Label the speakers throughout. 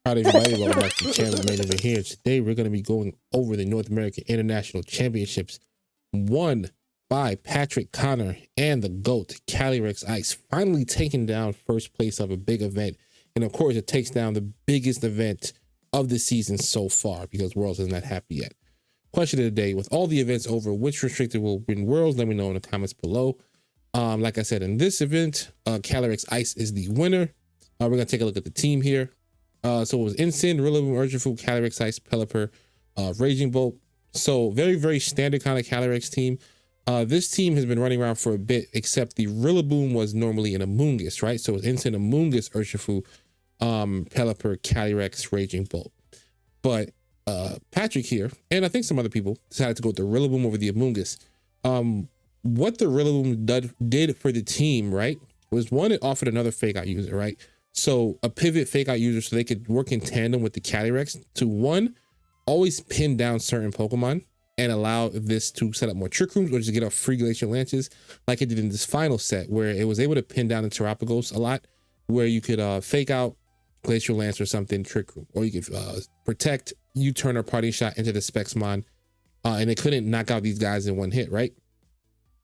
Speaker 1: All right, everybody, welcome back to the channel. PokeMaineEvent here. Today, we're going to be going over the North American International Championships won by Patrick Connor and the GOAT, Calyrex Ice, finally taking down first place of a big event. And of course, it takes down the biggest event of the season so far because Worlds isn't that happy yet. Question of the day, with all the events over, which restricted will win Worlds? Let me know in the comments below. Like I said, in this event, Calyrex Ice is the winner. We're going to take a look at the team here. So it was Instant, Rillaboom, Urshifu, Calyrex Ice, Pelipper, Raging Bolt. So very standard kind of Calyrex team. This team has been running around for a bit, except the Rillaboom was normally an Amoonguss, right? So it was Instant, Amoonguss, Urshifu, Pelipper, Calyrex, Raging Bolt. But Patrick here, and I think some other people, decided to go with the Rillaboom over the Amoonguss. What the Rillaboom did for the team, right, was one, it offered another fake out user, right? So a pivot fake out user so they could work in tandem with the Calyrex to, one, always pin down certain Pokemon and allow this to set up more Trick Rooms or just get off free Glacial Lances like it did in this final set, where it was able to pin down the Terapagos a lot, where you could fake out Glacial Lance or something, Trick Room, or you could protect U-turn or Parting Shot into the Spexmon, and they couldn't knock out these guys in one hit, right?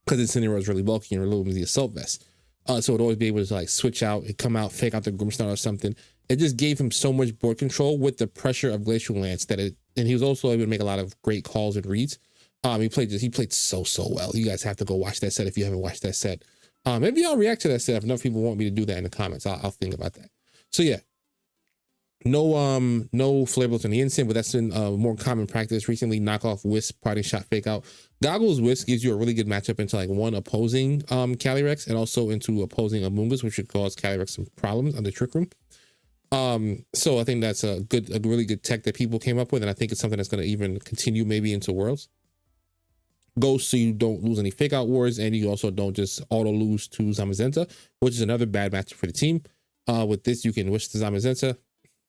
Speaker 1: Because Incineroar is really bulky and Rillaboom is the Assault Vest. So it'd always be able to like switch out and come out, fake out the Grimmsnarl or something. It just gave him so much board control with the pressure of Glacial Lance and he was also able to make a lot of great calls and reads. He played so well. You guys have to go watch that set if you haven't watched that set. Maybe I'll react to that set if enough people want me to do that in the comments. I'll think about that. So yeah, no Flare Blitz on the Instant, but that's been more common practice recently. Knock off Wisp, Parting Shot, fake out. Goggles Wisp gives you a really good matchup into like one opposing Calyrex and also into opposing Amoonguss, which should cause Calyrex some problems on the Trick Room. So I think that's a really good tech that people came up with, and I think it's something that's going to even continue maybe into Worlds. Ghost, so you don't lose any fake out wars, and you also don't just auto lose to Zamazenta, which is another bad matchup for the team. With this, you can wish to Zamazenta.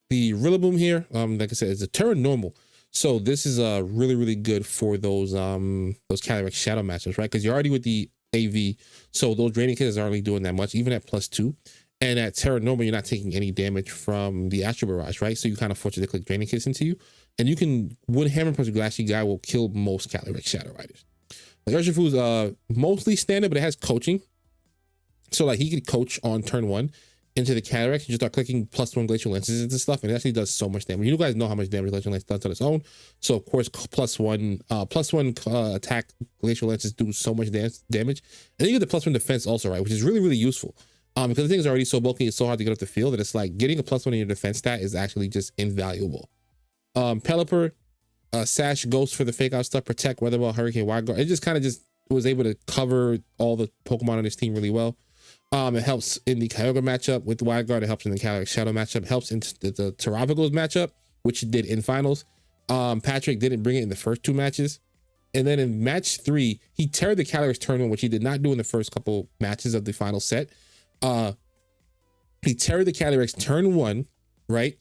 Speaker 1: The Rillaboom here, like I said, is a Terra normal. So this is really good for those Calyrex Shadow matchups, right? Because you're already with the AV, so those draining kits aren't really doing that much, even at +2. And at Terra normal, you're not taking any damage from the Astral Barrage, right? So you kind of force it to click draining kits into you, and you can Wood Hammer plus Glassy Guy will kill most Calyrex Shadow Riders. Like Urshifu's mostly standard, but it has coaching. So like he could coach on turn 1 into the Calyrex, you just start clicking +1 Glacial Lances into stuff, and it actually does so much damage. You guys know how much damage Glacial Lance does on its own. So of course, +1 attack Glacial Lances do so much damage, and then you get the +1 defense also, right, which is really useful. Because the thing is already so bulky, it's so hard to get up the field that it's like getting a +1 in your defense stat is actually just invaluable. Pelipper, Sash, Ghost for the fake out stuff, Protect, Weather Ball, Hurricane, Wide Guard. It just kind of was able to cover all the Pokemon on this team really well. It helps in the Kyogre matchup with the Wide Guard. It helps in the Calyrex Shadow matchup. Helps in the Terapagos matchup, which it did in finals. Patrick didn't bring it in the first 2 matches. And then in match 3, he teared the Calyrex turn 1, which he did not do in the first couple matches of the final set. He teared the Calyrex turn 1, right?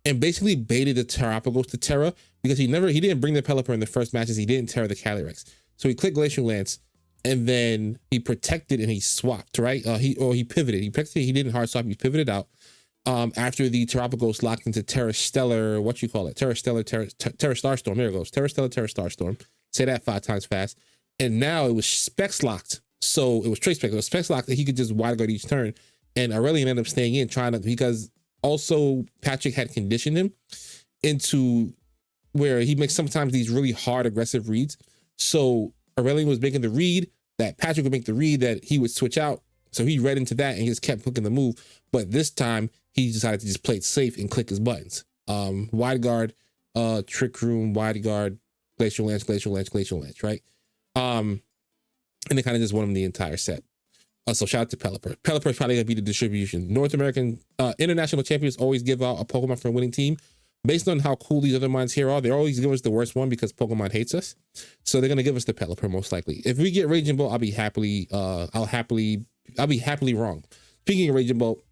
Speaker 1: And basically baited the Terapagos to Terra because he didn't bring the Pelipper in the first matches. He didn't tear the Calyrex. So he clicked Glacial Lance. And then he protected and he swapped, right? He pivoted. He didn't hard swap. He pivoted out after the Terapagos locked into Terra Stellar. What you call it? Terra Stellar, Terra Starstorm. There it goes. Terra Stellar, Terra Starstorm. Say that 5 times fast. And now it was Specs locked. So it was Trace Specs. It was Specs locked that he could just Wide Guard each turn. And Aurelian ended up staying in because also Patrick had conditioned him into where he makes sometimes these really hard aggressive reads. So Aurelian was making the read that Patrick would make the read that he would switch out. So he read into that and he just kept clicking the move. But this time he decided to just play it safe and click his buttons. Wide Guard, Trick Room, Wide Guard, Glacial Lance, right? And they kind of just won him the entire set. So shout out to Pelipper. Pelipper is probably gonna be the distribution. North American international champions always give out a Pokemon for a winning team. Based on how cool these other mines here are, they always give us the worst one because Pokemon hates us. So they're gonna give us the Pelipper most likely. If we get Raging Bolt, I'll be happily wrong. Speaking of Raging Bolt,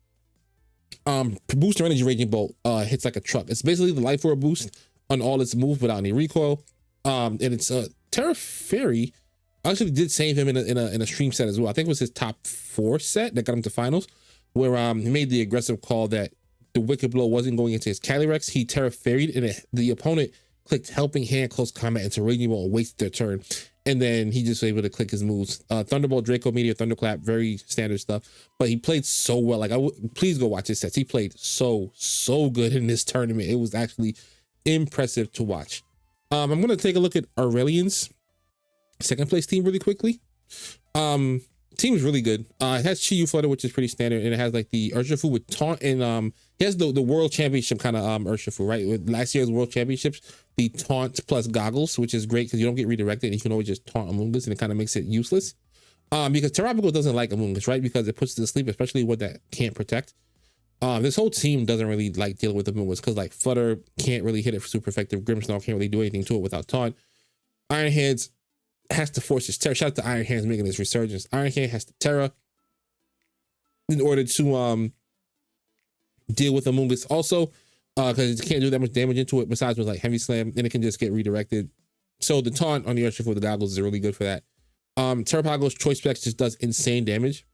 Speaker 1: Booster Energy Raging Bolt hits like a truck. It's basically the Life Orb boost on all its moves without any recoil. And it's Terra Fairy. I actually did save him in a stream set as well. I think it was his top 4 set that got him to finals, where he made the aggressive call that the Wicked Blow wasn't going into his Calyrex. He Terra Fairy'd, and the opponent clicked Helping Hand close combat into Raging Ball and wasted their turn. And then he just was able to click his moves. Thunderbolt, Draco, Meteor, Thunderclap, very standard stuff. But he played so well. Like, please go watch his sets. He played so good in this tournament. It was actually impressive to watch. I'm going to take a look at Aurelian's second place team really quickly. Team's really good. It has Chi-Yu Flutter, which is pretty standard, and it has like the Urshifu with Taunt, and he has the World Championship kind of Urshifu, right? With last year's World Championships, the Taunt plus Goggles, which is great because you don't get redirected, and you can always just taunt Amoonguss, and it kind of makes it useless. Because Terrapico doesn't like Amoonguss, right? Because it puts it to sleep, especially one that can't protect. This whole team doesn't really like dealing with Amoonguss because like Flutter can't really hit it super effective. Grimmsnarl can't really do anything to it without Taunt. Iron Hands has to force his Terra. Shout out to Iron Hands making his resurgence. Iron Hand has to Terra in order to deal with Amoonguss also, because it can't do that much damage into it besides with like Heavy Slam, and it can just get redirected. So the Taunt on the Urshifu with the Goggles is really good for that. Terrapago's Choice Specs just does insane damage.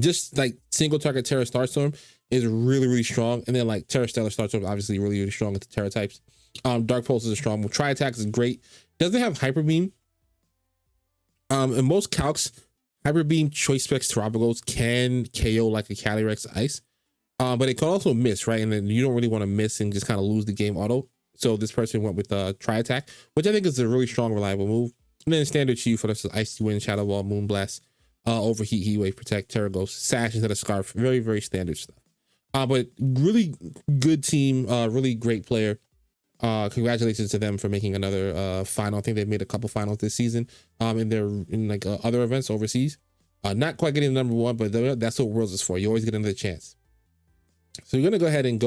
Speaker 1: Just like single target Terra Starstorm is really strong, and then like Terra Stellar Starstorm is obviously really strong with the Terra types. Dark Pulse is strong. Tri Attack is great. Doesn't have Hyper Beam. In most calcs, Hyper Beam Choice Specs Terrapagos can KO like a Calyrex Ice, but it can also miss, right? And then you don't really want to miss and just kind of lose the game auto. So this person went with Tri Attack, which I think is a really strong, reliable move. And then standard Chi for this is Icy Wind, Shadow Ball, Moonblast, Overheat, Heat Wave, Protect, Terra Ghost, Sash instead of Scarf. Very standard stuff. But really good team, really great player. Congratulations to them for making another final. I think they've made a couple finals this season in like other events overseas. Not quite getting the #1, but that's what Worlds is for. You always get another chance. So we're gonna go ahead and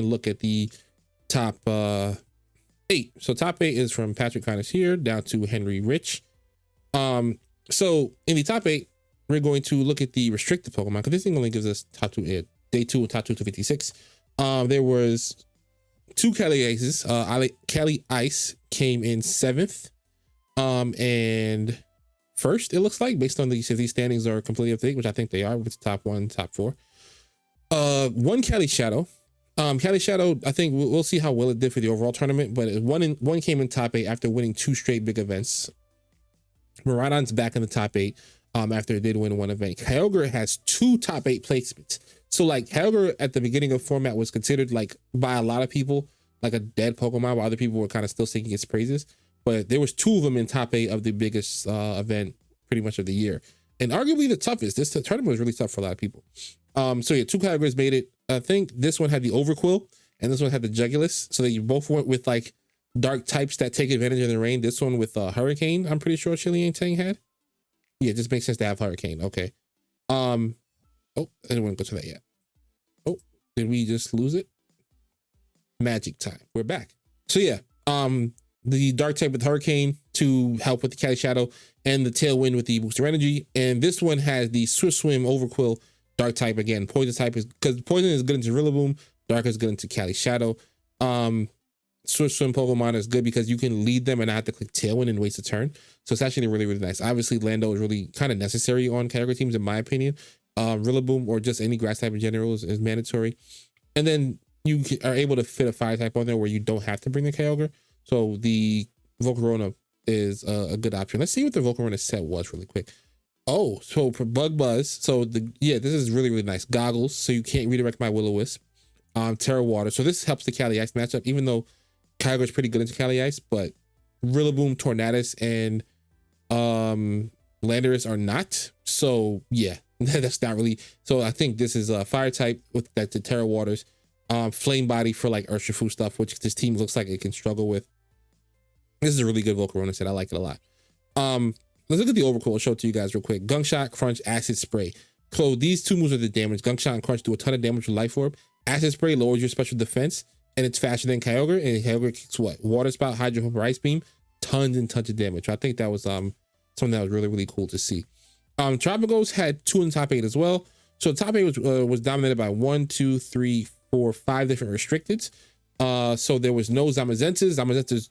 Speaker 1: look at the top 8. So top 8 is from Patrick Connors here down to Henry Rich. So in the top 8, we're going to look at the restricted Pokemon, because this thing only gives us top 2 day 2 and top 2 to 56. There was 2 Cali Ices. Cali Ice came in 7th and first, it looks like, based on if these standings are completely up to date, which I think they are, with top 1, top 4. 1 Cali Shadow. Cali Shadow, I think we'll see how well it did for the overall tournament, but one came in top 8 after winning 2 straight big events. Miraidon's back in the top 8 after it did win 1 event. Kyogre has 2 top 8 placements. So like Kyogre at the beginning of format was considered, like, by a lot of people like a dead Pokemon, while other people were kind of still singing its praises. But there was 2 of them in top 8 of the biggest event pretty much of the year, and arguably the toughest. This tournament was really tough for a lot of people. So yeah, 2 Kyogres made it. I think this one had the Overquill and this one had the Jugulus. So you both went with like dark types that take advantage of the rain. This one with Hurricane, I'm pretty sure Chilean Tang had. Yeah, it just makes sense to have Hurricane. Okay. Oh, I didn't want to go to that yet. Oh, did we just lose it? Magic time. We're back. So yeah, the dark type with Hurricane to help with the Cali Shadow, and the Tailwind with the booster energy. And this one has the Swift Swim Overquill dark type again. Poison type is, because Poison is good into Rillaboom, Dark is good into Cali Shadow. Swift Swim Pokemon is good because you can lead them and not have to click Tailwind and waste a turn. So it's actually really nice. Obviously, Lando is really kind of necessary on category teams, in my opinion. Rillaboom or just any grass type in general is mandatory. And then you are able to fit a fire type on there where you don't have to bring the Kyogre. So the Volcarona is a good option. Let's see what the Volcarona set was really quick. Oh, so for Bug Buzz, so this is really nice. Goggles, so you can't redirect my Will-O-Wisp. Terra Water, so this helps the Cali Ice matchup, even though Kyogre is pretty good into Cali Ice, but Rillaboom, Tornadus, and Landorus are not. So yeah, that's not really. So I think this is a fire type with the Terra Waters. Flame Body for like Urshifu stuff, which this team looks like it can struggle with. This is a really good Volcarona set. I like it a lot. Let's look at the Overquill. I'll show it to you guys real quick. Gunk Shot, Crunch, Acid Spray. So these 2 moves are the damage. Gunk Shot and Crunch do a ton of damage with Life Orb. Acid Spray lowers your special defense, and it's faster than Kyogre. And Kyogre kicks what? Water Spout, Hydro Pump, or Ice Beam. Tons and tons of damage. I think that was something that was really cool to see. Tropicals had 2 in the top 8 as well. So the top 8 was dominated by 1, 2, 3, 4, 5 different restricteds. So there was no Zamazentas. Zamazentas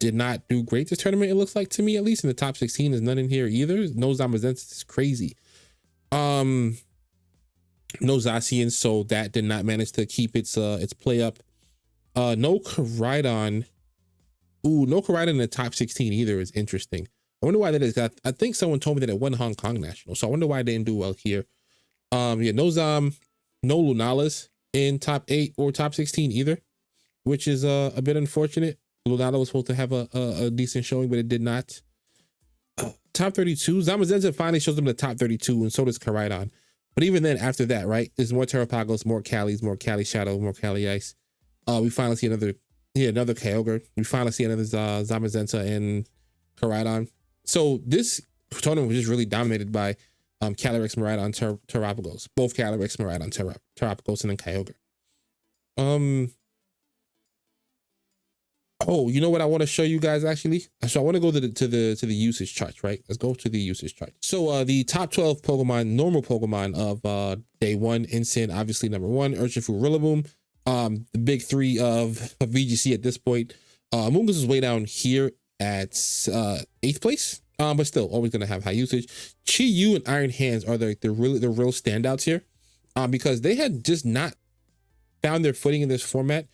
Speaker 1: did not do great this tournament, it looks like to me, at least. In the top 16, there's none in here either. No Zamazentas is crazy. No Zacian, so that did not manage to keep its play up. No Koraidon. Ooh, no Koraidon in the top 16 either is interesting. I wonder why that is. I think someone told me that it won Hong Kong National, so I wonder why it didn't do well here. Yeah, no Lunalas in top 8 or top 16 either, which is a bit unfortunate. Lunala was supposed to have a decent showing, but it did not. Top 32, Zamazenza finally shows them the top 32, and so does Koraidon. But even then, after that, right, there's more Terrapagos, more Callies, more Cali Shadow, more Cali Ice. We finally see another Kyogre. We finally see another Zamazenza and Koraidon. So this tournament was just really dominated by Calyrex, Miraidon, Terrapagos. Both Calyrex, Miraidon, Terrapagos, and then Kyogre. Oh, you know what I want to show you guys actually? So I want to go to the usage charts, right? Let's go to the usage chart. So the top 12 Pokemon, normal Pokemon of day one, Ensign, obviously number 1, Urshifu, Rillaboom. The big 3 of VGC at this point. Amoonguss is way down here at 8th place. But still always gonna have high usage. Chi-Yu and Iron Hands are the real standouts here. Because they had just not found their footing in this format.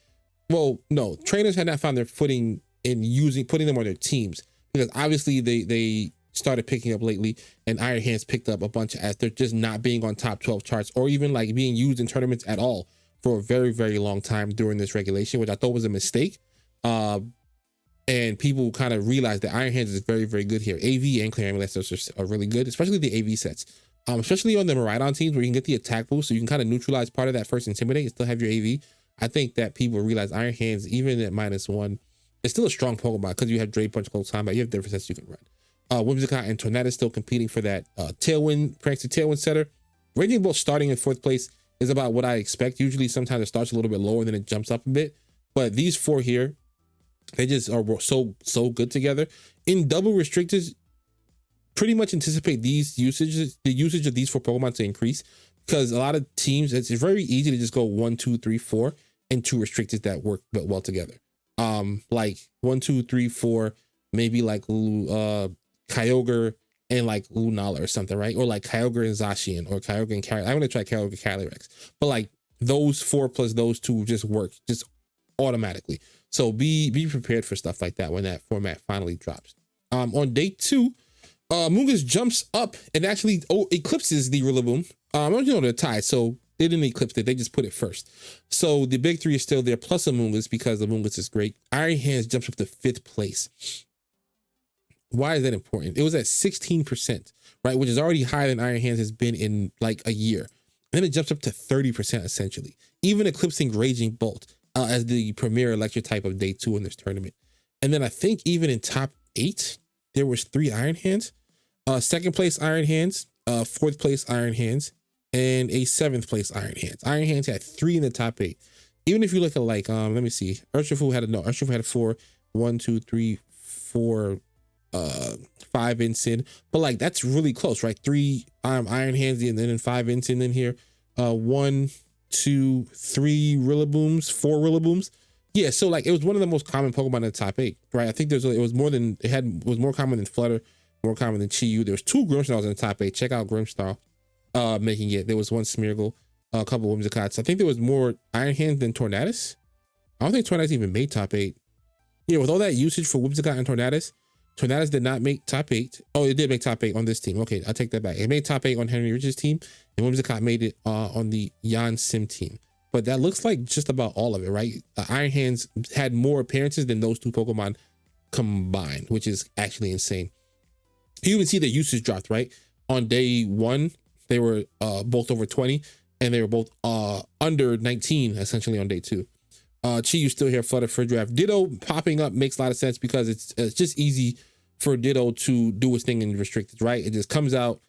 Speaker 1: Well, no, trainers had not found their footing in putting them on their teams, because obviously they started picking up lately, and Iron Hands picked up a bunch as they're just not being on top 12 charts or even like being used in tournaments at all for a very, very long time during this regulation, which I thought was a mistake. And people kind of realized that Iron Hands is very, very good here. AV and Clear Amulet are really good, especially the AV sets. Especially on the Miraidon teams where you can get the attack boost, so you can kind of neutralize part of that first Intimidate and still have your AV. I think that people realize Iron Hands, even at -1, it's still a strong Pokemon because you have Drain Punch, Close Combat, you have different sets you can run. Whimsicott and Tornadus still competing for that Tailwind, Prankster Tailwind setter. Raging Bolt starting in 4th place is about what I expect. Usually sometimes it starts a little bit lower and then it jumps up a bit. But these 4 here, they just are so good together. In double restricted, pretty much anticipate the usage of these 4 Pokemon to increase, because a lot of teams, it's very easy to just go 1, 2, 3, 4 and 2 restricted that work well together. Like 1, 2, 3, 4, maybe like Kyogre and like Lunala or something, right? Or like Kyogre and Zacian, or Kyogre and Calyrex. I'm gonna try Kyogre Calyrex, but like those 4 plus those 2 just work just automatically. So be prepared for stuff like that when that format finally drops. On day 2, Amoonguss jumps up and actually eclipses the Rillaboom. I don't know, they're tied, so they didn't eclipse it, they just put it first. So the big 3 is still there, plus Amoonguss, because Amoonguss is great. Iron Hands jumps up to 5th place. Why is that important? It was at 16%, right? Which is already higher than Iron Hands has been in like a year. And then it jumps up to 30% essentially, even eclipsing Raging Bolt as the premier electric type of day 2 in this tournament. And then I think even in top 8, there was 3 Iron Hands. 2nd place Iron Hands, 4th place Iron Hands, and a 7th place Iron Hands. Iron Hands had 3 in the top 8. Even if you look at like, let me see, Urshifu had 4, 1, 2, 3, 4, 5 Ensign, but like that's really close, right? 3 Iron Hands and then 5 Ensign in here. 1, 2, 3 Rillabooms, 4 Rillabooms. Yeah, so like it was one of the most common Pokemon in the top 8, right? I think it was more common than Flutter, more common than Chi-Yu. There was 2 Grimmsnarls in the top 8. Check out Grimmsnarl making it. There was 1 Smeargle, a couple of Whimsicotts. I think there was more Iron Hands than Tornadus. I don't think Tornadus even made top 8. Yeah, with all that usage for Whimsicott and Tornadus did not make top 8. Oh, it did make top 8 on this team. Okay, I'll take that back. It made top 8 on Henry Rich's team, and Whimsicott made it on the Yan Sim team. But that looks like just about all of it, right? Iron Hands had more appearances than those 2 Pokemon combined, which is actually insane. You even see the usage dropped, right? On day 1, they were both over 20, and they were both under 19 essentially on day 2. Chi-Yu still here, Flutter for draft. Ditto popping up makes a lot of sense because it's just easy for Ditto to do its thing in restricted, right? It just comes out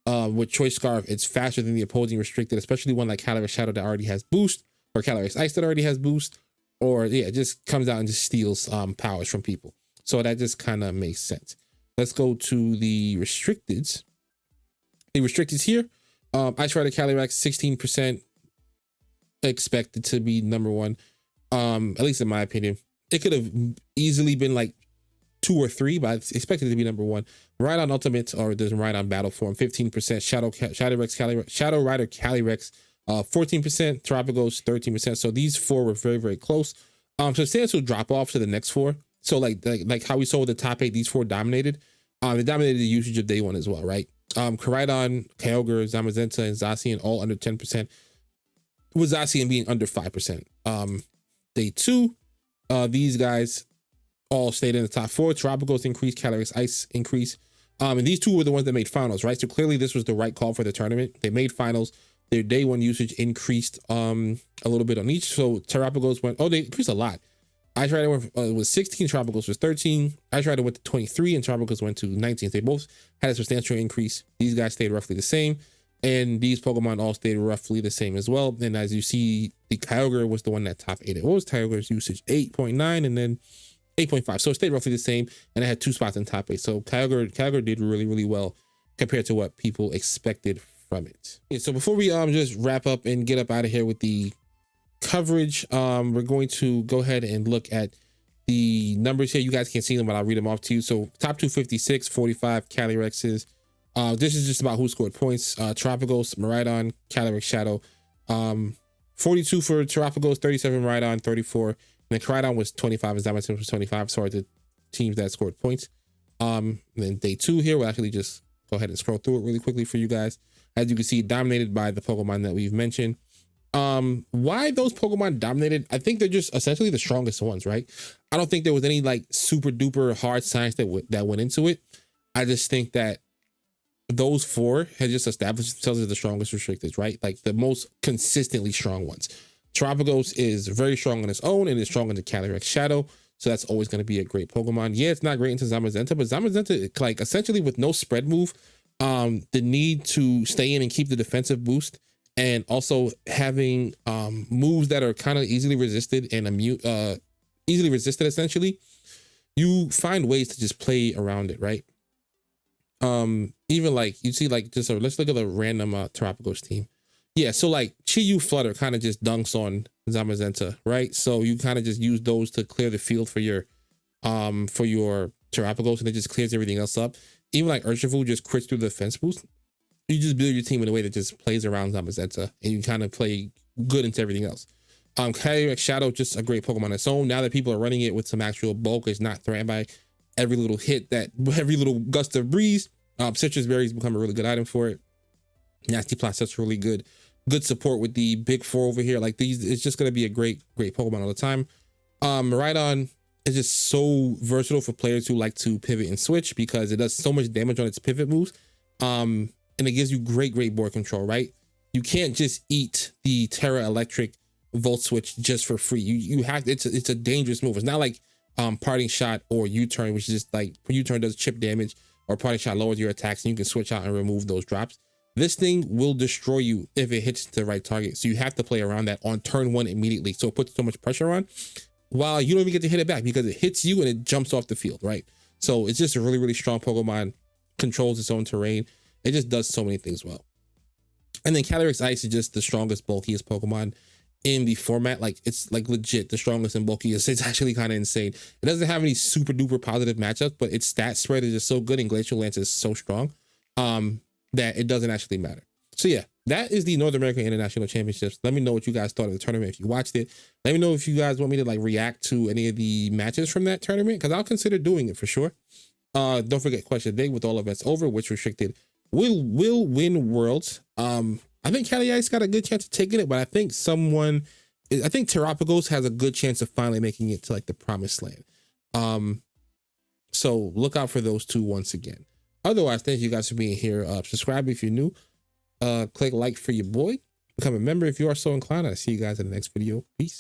Speaker 1: with Choice Scarf. It's faster than the opposing restricted, especially one like Calyrex Shadow that already has boost, or Calyrex Ice that already has boost, or yeah, it just comes out and just steals powers from people. So that just kind of makes sense. Let's go to the restricteds. The restricteds here, Ice Rider Calyrex, 16% expected to be number 1. At least in my opinion. It could have easily been like 2 or 3, but I expected it to be number 1. Miraidon Ultimate, or there's Miraidon Battle Form, 15%. Shadow Rider Calyrex, 14%, Tropicals 13%. So these four were very, very close. Substantial drop off to the next four. So like how we saw with the top 8, these four dominated. They dominated the usage of day 1 as well, right? Koraidon, Kyogre, Zamazenta, and Zacian all under 10%, with Zacian being under 5%. Day 2, these guys all stayed in the top 4. Tropicals increased, Calyrex Ice increased. And these two were the ones that made finals, right? So clearly this was the right call for the tournament. They made finals. Their day 1 usage increased a little bit on each. So Tropicals went, they increased a lot. Ice Rider was 16, Tropicals was 13. Ice Rider went to 23 and Tropicals went to 19. They both had a substantial increase. These guys stayed roughly the same. And these Pokemon all stayed roughly the same as well. And as you see, the Kyogre was the one that top 8. What was Kyogre's usage? 8.9 and then 8.5. So it stayed roughly the same. And it had 2 spots in top 8. So Kyogre did really, really well compared to what people expected from it. Yeah, so before we just wrap up and get up out of here with the coverage, we're going to go ahead and look at the numbers here. You guys can't see them, but I'll read them off to you. So top 256, 45 Calyrexes. This is just about who scored points. Tropicals, Miraidon, Calyrex Shadow. 42 for Tropicals, 37 Miraidon, 34. And then Koraidon was 25 and Zamazenta was 25. So are the teams that scored points. And then day 2 here, we'll actually just go ahead and scroll through it really quickly for you guys. As you can see, dominated by the Pokemon that we've mentioned. Why those Pokemon dominated? I think they're just essentially the strongest ones, right? I don't think there was any like super duper hard science that went into it. I just think that those 4 had just established themselves as the strongest restricted, right? Like the most consistently strong ones. Tropicals is very strong on its own and is strong in the Calyrex Shadow. So that's always going to be a great Pokemon. Yeah, it's not great into Zamazenta, but Zamazenta, like essentially with no spread move, the need to stay in and keep the defensive boost, and also having moves that are kind of easily resisted and easily resisted, essentially, you find ways to just play around it, right? Even like you see, like just let's look at the random Tropicals team. Yeah, so like Chi-Yu Flutter kind of just dunks on Zamazenta, right? So you kind of just use those to clear the field for your Tropicals, and it just clears everything else up. Even like Urshifu just crits through the defense boost. You just build your team in a way that just plays around Zamazenta, and you kind of play good into everything else. Calyrex Shadow, just a great Pokemon on its own. Now that people are running it with some actual bulk, it's not threatened by every little hit, every little gust of breeze. Citrus Berries become a really good item for it. Nasty Plot sets really good support with the big 4 over here. Like these, it's just gonna be a great Pokemon all the time. Miraidon is just so versatile for players who like to pivot and switch because it does so much damage on its pivot moves. And it gives you great board control, right? You can't just eat the Terra Electric Volt Switch just for free. You have it's a dangerous move. It's not like Parting Shot or U-Turn, which is just like U-Turn does chip damage, or Parting Shot lowers your attacks and you can switch out and remove those drops. This thing will destroy you if it hits the right target. So you have to play around that on turn 1 immediately. So it puts so much pressure on while you don't even get to hit it back because it hits you and it jumps off the field, right? So it's just a really strong Pokemon, controls its own terrain. It just does so many things well. And then Calyrex Ice is just the strongest, bulkiest Pokemon in the format. Like it's like legit the strongest and bulkiest. It's actually kind of insane. It doesn't have any super duper positive matchups, but its stat spread is just so good and Glacial Lance is so strong that it doesn't actually matter. So yeah, that is the North American International Championships. Let me know what you guys thought of the tournament if you watched it. Let me know if you guys want me to like react to any of the matches from that tournament, because I'll consider doing it for sure. Don't forget question of the day: with all events over, which restricted will win Worlds? I think Cali Ice got a good chance of taking it, but I think Terrapagos has a good chance of finally making it to like the promised land. So look out for those two once again. Otherwise, thank you guys for being here. Subscribe if you're new. Click like for your boy. Become a member if you are so inclined. I'll see you guys in the next video. Peace.